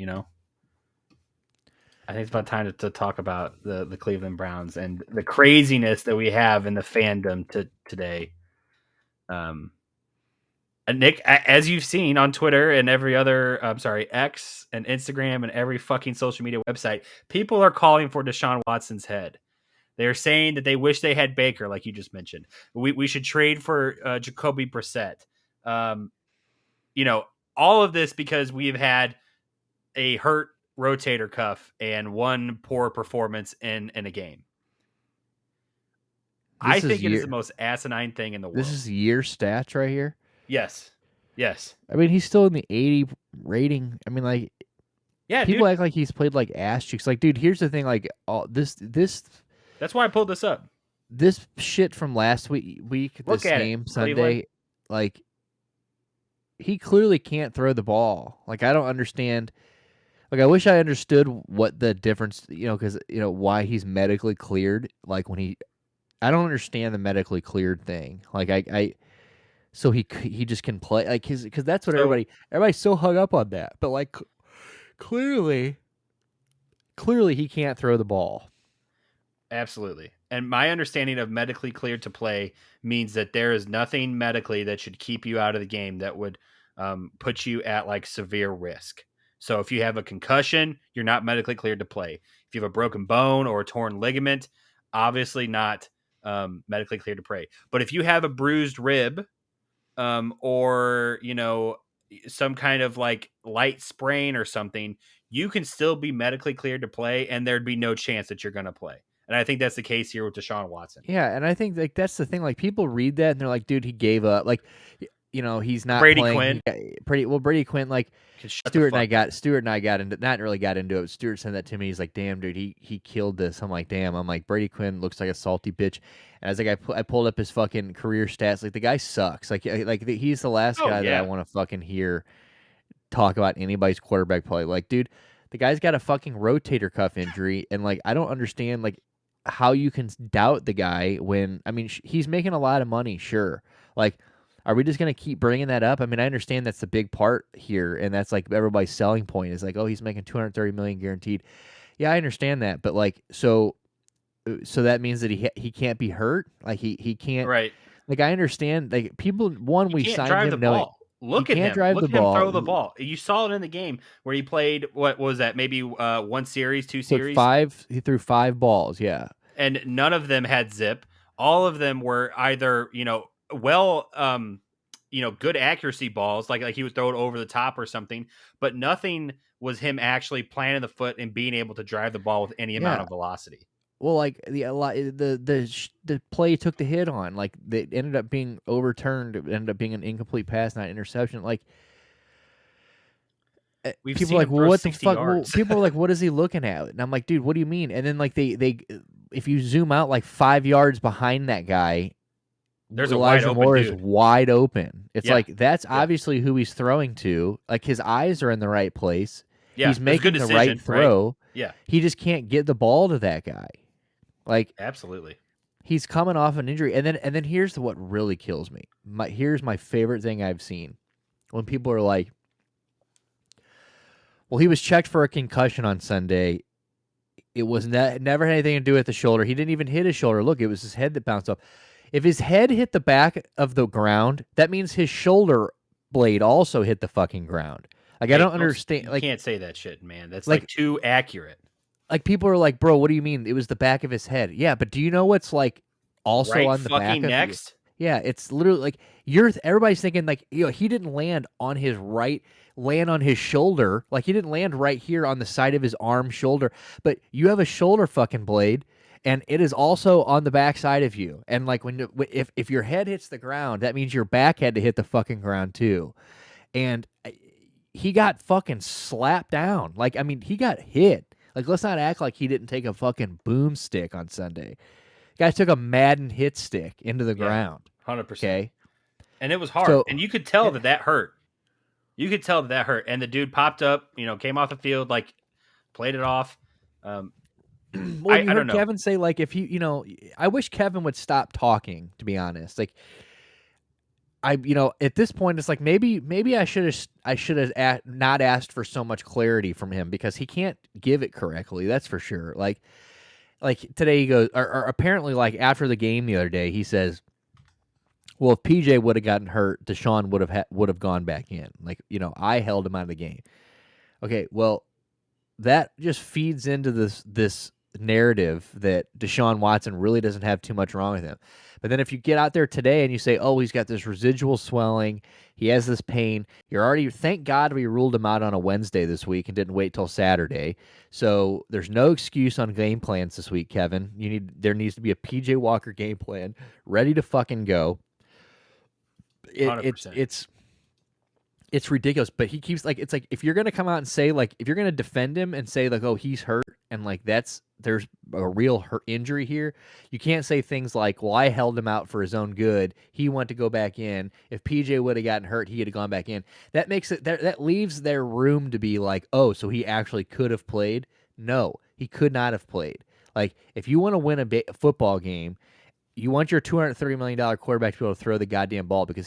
I think it's about time to talk about the Cleveland Browns and the craziness that we have in the fandom today. And Nick, as you've seen on Twitter and every other, X and Instagram and every fucking social media website, people are calling for Deshaun Watson's head. They're saying that they wish they had Baker, like you just mentioned. We should trade for Jacoby Brissett. Um, all of this because we've had a hurt rotator cuff and one poor performance in a game. I think it is the most asinine thing in the world. This is year stats right here. Yes. I mean, he's still in the 80 rating. I mean, like, yeah, people dude. act like he's played like ass cheeks. Like, dude, here's the thing. Like, all this. That's why I pulled this up. This shit from last week, this game Sunday, Cleveland. Like, he clearly can't throw the ball. Like, I don't understand. Like, I wish I understood what the difference, because, why he's medically cleared. Like, I don't understand the medically cleared thing. Like, so he just can play, like, because that's what everybody's so hung up on that. But, like, clearly he can't throw the ball. Absolutely. And my understanding of medically cleared to play means that there is nothing medically that should keep you out of the game that would put you at like severe risk. So if you have a concussion, you're not medically cleared to play. If you have a broken bone or a torn ligament, obviously not medically cleared to play. But if you have a bruised rib or, some kind of like light sprain or something, you can still be medically cleared to play and there'd be no chance that you're going to play. And I think that's the case here with Deshaun Watson. Yeah, and I think like that's the thing. Like people read that and they're like, "Dude, he gave up." Like, he's not Brady playing. Quinn. Brady Quinn. Like Stuart and I got into not really got into it. Stuart sent that to me. He's like, "Damn, dude, he killed this." I'm like, "Damn." I'm like, Brady Quinn looks like a salty bitch. And I was like, I pulled up his fucking career stats. Like the guy sucks. Like he's the last guy that I want to fucking hear talk about anybody's quarterback play. Like, dude, the guy's got a fucking rotator cuff injury, and like I don't understand like how you can doubt the guy when, I mean, he's making a lot of money, sure. Like, are we just going to keep bringing that up? I mean, I understand that's the big part here, and that's like everybody's selling point is like, oh, he's making $230 million guaranteed. Yeah, I understand that, but like, so that means that he can't be hurt. Like he can't. Right. Like I understand. Like people, we signed him knowing Look at him. Look at him throw the ball. You saw it in the game where he played, what was that, maybe one series, two series? He threw 5 balls, yeah. And none of them had zip. All of them were either, good accuracy balls, like he would throw it over the top or something, but nothing was him actually planting the foot and being able to drive the ball with any amount of velocity. Well, like the play took the hit on, like it ended up being overturned. It ended up being an incomplete pass, not interception. Like people are like, well, what the fuck? Well, people are like, what is he looking at? And I'm like, dude, what do you mean? And then like they if you zoom out like 5 yards behind that guy, there's Elijah Moore is wide open. It's like that's obviously who he's throwing to. Like his eyes are in the right place. Yeah, he's making the right throw. Right? Yeah, he just can't get the ball to that guy. Like absolutely, he's coming off an injury, and then here's what really kills me. Here's my favorite thing I've seen when people are like, "Well, he was checked for a concussion on Sunday. It was never had anything to do with the shoulder. He didn't even hit his shoulder. Look, it was his head that bounced off. If his head hit the back of the ground, that means his shoulder blade also hit the fucking ground. Like I don't understand. You can't say that shit, man. That's like too accurate." Like people are like, bro, what do you mean? It was the back of his head. Yeah, but do you know what's like also right on the back of next? Yeah, it's literally like everybody's thinking like, he didn't land on his shoulder. Like he didn't land right here on the side of his arm shoulder. But you have a shoulder fucking blade, and it is also on the back side of you. And like if your head hits the ground, that means your back had to hit the fucking ground too. And he got fucking slapped down. Like I mean, he got hit. Like, let's not act like he didn't take a fucking boomstick on Sunday. Guy took a Madden hit stick into the ground. 100%. Okay? And it was hard. And you could tell that hurt. You could tell that hurt. And the dude popped up, came off the field, like, played it off. Well, I don't know. Kevin say, like, if he, I wish Kevin would stop talking, to be honest. Like, at this point, it's like maybe I should have not asked for so much clarity from him because he can't give it correctly. That's for sure. Like today he goes, or apparently like after the game the other day, he says, well, if PJ would have gotten hurt, Deshaun would have gone back in. Like, I held him out of the game. Okay, well, that just feeds into this narrative that Deshaun Watson really doesn't have too much wrong with him. But then if you get out there today and you say, oh, he's got this residual swelling, he has this pain, thank God we ruled him out on a Wednesday this week and didn't wait till Saturday. So there's no excuse on game plans this week, Kevin. There needs to be a PJ Walker game plan ready to fucking go. 100%. It's ridiculous, but he keeps it's like if you're gonna come out and say if you're gonna defend him and say oh he's hurt and there's a real injury here, you can't say things like, well, I held him out for his own good. He went to go back in. If PJ would have gotten hurt, he would have gone back in. That makes it that leaves their room to be like, oh, so he actually could have played. No, he could not have played. Like if you want to win a football game, you want your $230 million quarterback to be able to throw the goddamn ball because